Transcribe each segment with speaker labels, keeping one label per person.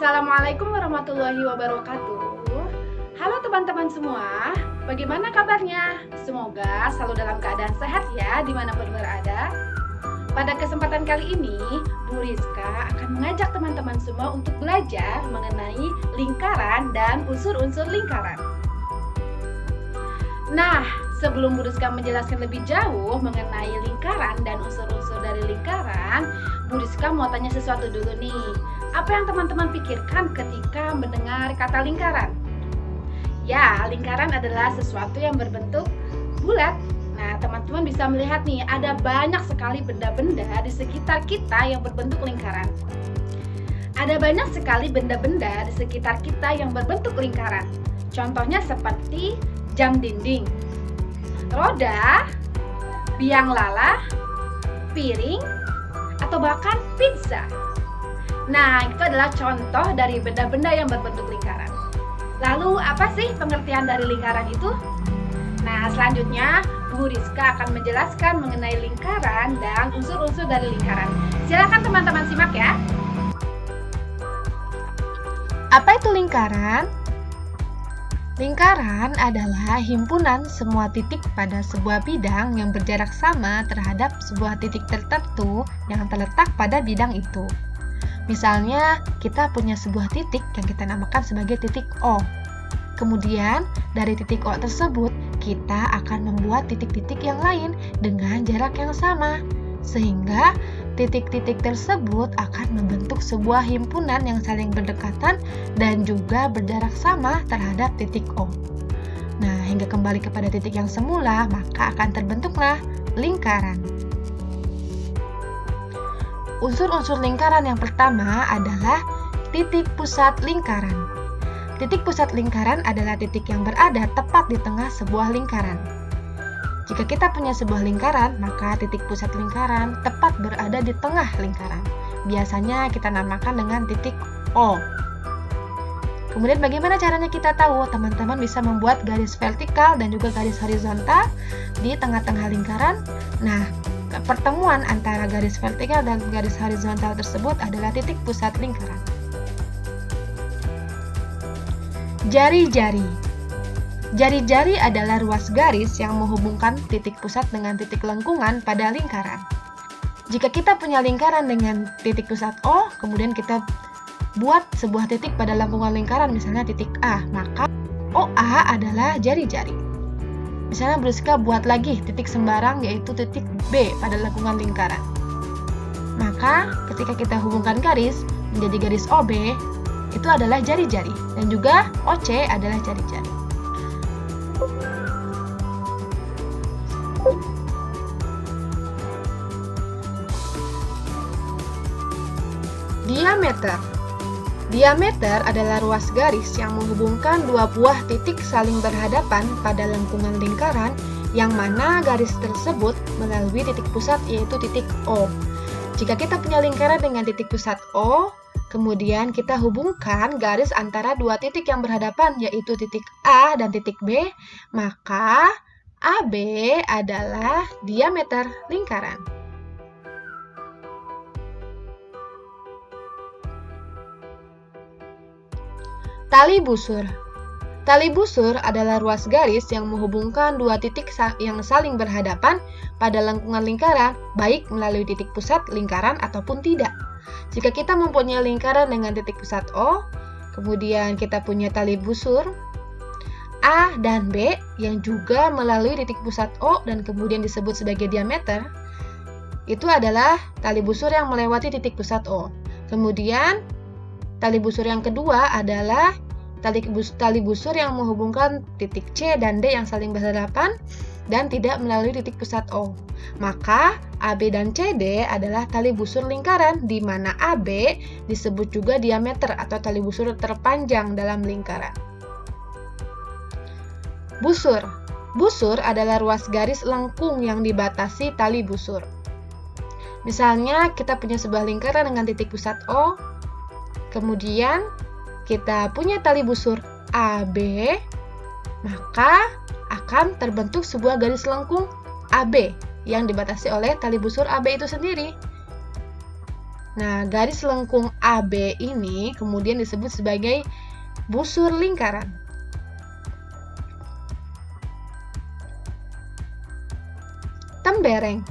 Speaker 1: Assalamualaikum warahmatullahi wabarakatuh. Halo teman-teman semua, bagaimana kabarnya? Semoga selalu dalam keadaan sehat ya dimanapun berada. Pada kesempatan kali ini, Bu Rizka akan mengajak teman-teman semua untuk belajar mengenai lingkaran dan unsur-unsur lingkaran. Nah, sebelum Bu Rizka menjelaskan lebih jauh mengenai lingkaran dan unsur-unsur dari lingkaran, Bu Rizka mau tanya sesuatu dulu nih. Apa yang teman-teman pikirkan ketika mendengar kata lingkaran? Ya, lingkaran adalah sesuatu yang berbentuk bulat. Nah, teman-teman bisa melihat nih, ada banyak sekali benda-benda di sekitar kita yang berbentuk lingkaran. Ada banyak sekali benda-benda di sekitar kita yang berbentuk lingkaran. Contohnya seperti jam dinding, roda, biang lala, piring, atau bahkan pizza. Nah, itu adalah contoh dari benda-benda yang berbentuk lingkaran. Lalu, apa sih pengertian dari lingkaran itu? Nah, selanjutnya Bu Rizka akan menjelaskan mengenai lingkaran dan unsur-unsur dari lingkaran. Silakan teman-teman simak ya. Apa itu lingkaran? Lingkaran adalah himpunan semua titik pada sebuah bidang yang berjarak sama terhadap sebuah titik tertentu yang terletak pada bidang itu. Misalnya, kita punya sebuah titik yang kita namakan sebagai titik O. Kemudian, dari titik O tersebut, kita akan membuat titik-titik yang lain dengan jarak yang sama. Sehingga, titik-titik tersebut akan membentuk sebuah himpunan yang saling berdekatan dan juga berjarak sama terhadap titik O. Nah, hingga kembali kepada titik yang semula, maka akan terbentuklah lingkaran. Unsur-unsur lingkaran yang pertama adalah titik pusat lingkaran. Titik pusat lingkaran adalah titik yang berada tepat di tengah sebuah lingkaran. Jika kita punya sebuah lingkaran, maka titik pusat lingkaran tepat berada di tengah lingkaran. Biasanya kita namakan dengan titik O. Kemudian bagaimana caranya kita tahu? Teman-teman bisa membuat garis vertikal dan juga garis horizontal di tengah-tengah lingkaran. Nah, pertemuan antara garis vertikal dan garis horizontal tersebut adalah titik pusat lingkaran. Jari-jari. Jari-jari adalah ruas garis yang menghubungkan titik pusat dengan titik lengkungan pada lingkaran. Jika kita punya lingkaran dengan titik pusat O, kemudian kita buat sebuah titik pada lengkungan lingkaran, misalnya titik A, maka OA adalah jari-jari. Misalnya Bu Rizka buat lagi titik sembarang yaitu titik B pada lengkungan lingkaran. Maka ketika kita hubungkan garis menjadi garis OB, itu adalah jari-jari dan juga OC adalah jari-jari. Diameter. Diameter adalah ruas garis yang menghubungkan dua buah titik saling berhadapan pada lengkungan lingkaran yang mana garis tersebut melalui titik pusat yaitu titik O. Jika kita punya lingkaran dengan titik pusat O, kemudian kita hubungkan garis antara dua titik yang berhadapan yaitu titik A dan titik B, maka AB adalah diameter lingkaran. Tali busur. Tali busur adalah ruas garis yang menghubungkan dua titik yang saling berhadapan pada lengkungan lingkaran, baik melalui titik pusat lingkaran ataupun tidak. Jika kita mempunyai lingkaran dengan titik pusat O, kemudian kita punya tali busur A dan B yang juga melalui titik pusat O dan kemudian disebut sebagai diameter, itu adalah tali busur yang melewati titik pusat O. Kemudian tali busur yang kedua adalah tali busur yang menghubungkan titik C dan D yang saling berhadapan dan tidak melalui titik pusat O. Maka AB dan CD adalah tali busur lingkaran, di mana AB disebut juga diameter atau tali busur terpanjang dalam lingkaran. Busur. Busur adalah ruas garis lengkung yang dibatasi tali busur. Misalnya kita punya sebuah lingkaran dengan titik pusat O, kemudian kita punya tali busur AB, maka akan terbentuk sebuah garis lengkung AB yang dibatasi oleh tali busur AB itu sendiri.
Speaker 2: Nah, garis lengkung AB ini kemudian disebut sebagai busur lingkaran. Tembereng.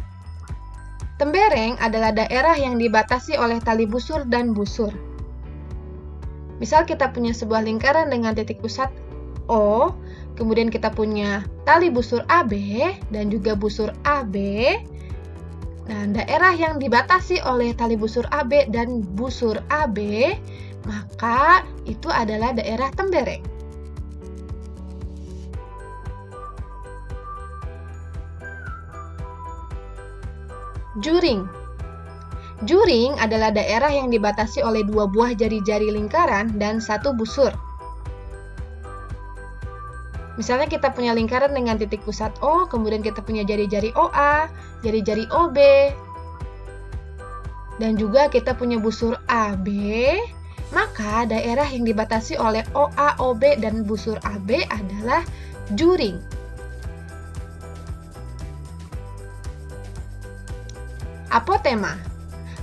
Speaker 2: Tembereng adalah daerah yang dibatasi oleh tali busur dan busur. Misal kita punya sebuah lingkaran dengan titik pusat O, kemudian kita punya tali busur AB dan juga busur AB. Nah, daerah yang dibatasi oleh tali busur AB dan busur AB, maka itu adalah daerah tembereng. Juring. Juring adalah daerah yang dibatasi oleh dua buah jari-jari lingkaran dan satu busur. Misalnya kita punya lingkaran dengan titik pusat O, kemudian kita punya jari-jari OA, jari-jari OB, dan juga kita punya busur AB, maka daerah yang dibatasi oleh OA, OB, dan busur AB adalah juring. Apotema.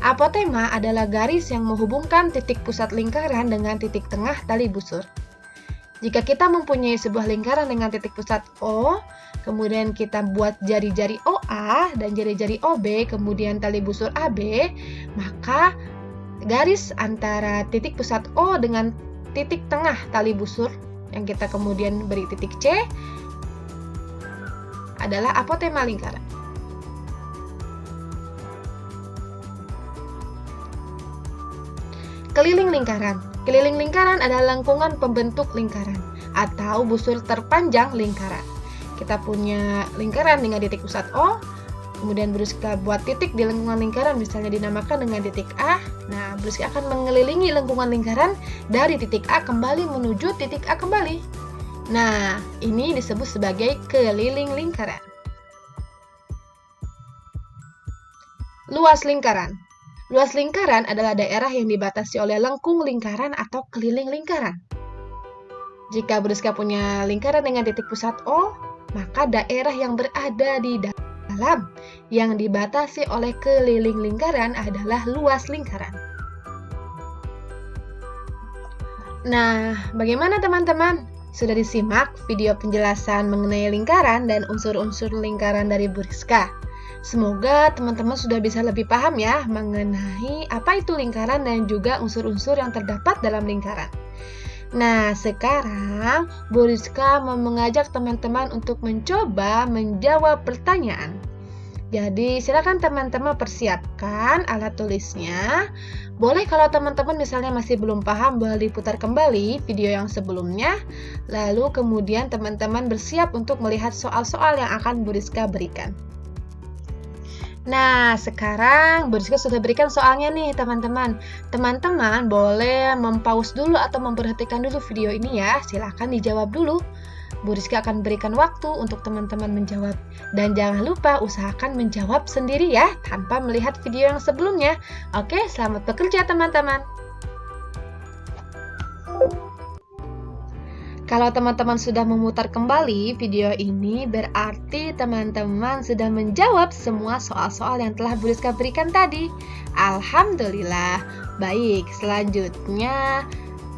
Speaker 2: Apotema adalah garis yang menghubungkan titik pusat lingkaran dengan titik tengah tali busur. Jika kita mempunyai sebuah lingkaran dengan titik pusat O, kemudian kita buat jari-jari OA dan jari-jari OB, kemudian tali busur AB, maka garis antara titik pusat O dengan titik tengah tali busur yang kita kemudian beri titik C adalah apotema lingkaran. Keliling lingkaran. Keliling lingkaran adalah lengkungan pembentuk lingkaran atau busur terpanjang lingkaran. Kita punya lingkaran dengan titik pusat O, kemudian Bruska buat titik di lengkungan lingkaran, misalnya dinamakan dengan titik A. Nah, Bruska akan mengelilingi lengkungan lingkaran dari titik A kembali menuju titik A kembali. Nah, ini disebut sebagai keliling lingkaran. Luas lingkaran. Luas lingkaran adalah daerah yang dibatasi oleh lengkung lingkaran atau keliling lingkaran. Jika Bruska punya lingkaran dengan titik pusat O, maka daerah yang berada di dalam yang dibatasi oleh keliling lingkaran adalah luas lingkaran. Nah, bagaimana teman-teman? Sudah disimak video penjelasan mengenai lingkaran dan unsur-unsur lingkaran dari Bruska? Semoga teman-teman sudah bisa lebih paham ya mengenai apa itu lingkaran dan juga unsur-unsur yang terdapat dalam lingkaran. Nah, sekarang Bu Rizka mau mengajak teman-teman untuk mencoba menjawab pertanyaan. Jadi, silakan teman-teman persiapkan alat tulisnya. Boleh kalau teman-teman misalnya masih belum paham, boleh diputar kembali video yang sebelumnya. Lalu kemudian teman-teman bersiap untuk melihat soal-soal yang akan Bu Rizka berikan. Nah, sekarang Bu Rizka sudah berikan soalnya nih teman-teman. Teman-teman boleh mempause dulu atau memperhatikan dulu video ini ya. Silahkan dijawab dulu. Bu Rizka akan berikan waktu untuk teman-teman menjawab. Dan jangan lupa usahakan menjawab sendiri ya, tanpa melihat video yang sebelumnya. Oke, selamat bekerja teman-teman. Kalau teman-teman sudah memutar kembali video ini, berarti teman-teman sudah menjawab semua soal-soal yang telah Bu Rizka berikan tadi. Alhamdulillah. Baik, selanjutnya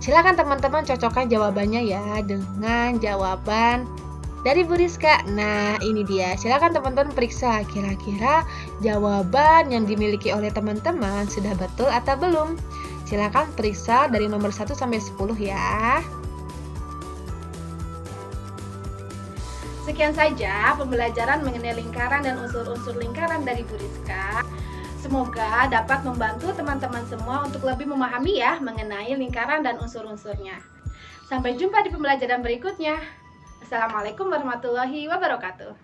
Speaker 2: silakan teman-teman cocokkan jawabannya ya dengan jawaban dari Bu Rizka. Nah, ini dia. Silakan teman-teman periksa kira-kira jawaban yang dimiliki oleh teman-teman sudah betul atau belum. Silakan periksa dari nomor 1 sampai 10 ya.
Speaker 1: Sekian saja pembelajaran mengenai lingkaran dan unsur-unsur lingkaran dari Bu Rizka. Semoga dapat membantu teman-teman semua untuk lebih memahami ya mengenai lingkaran dan unsur-unsurnya. Sampai jumpa di pembelajaran berikutnya. Assalamualaikum warahmatullahi wabarakatuh.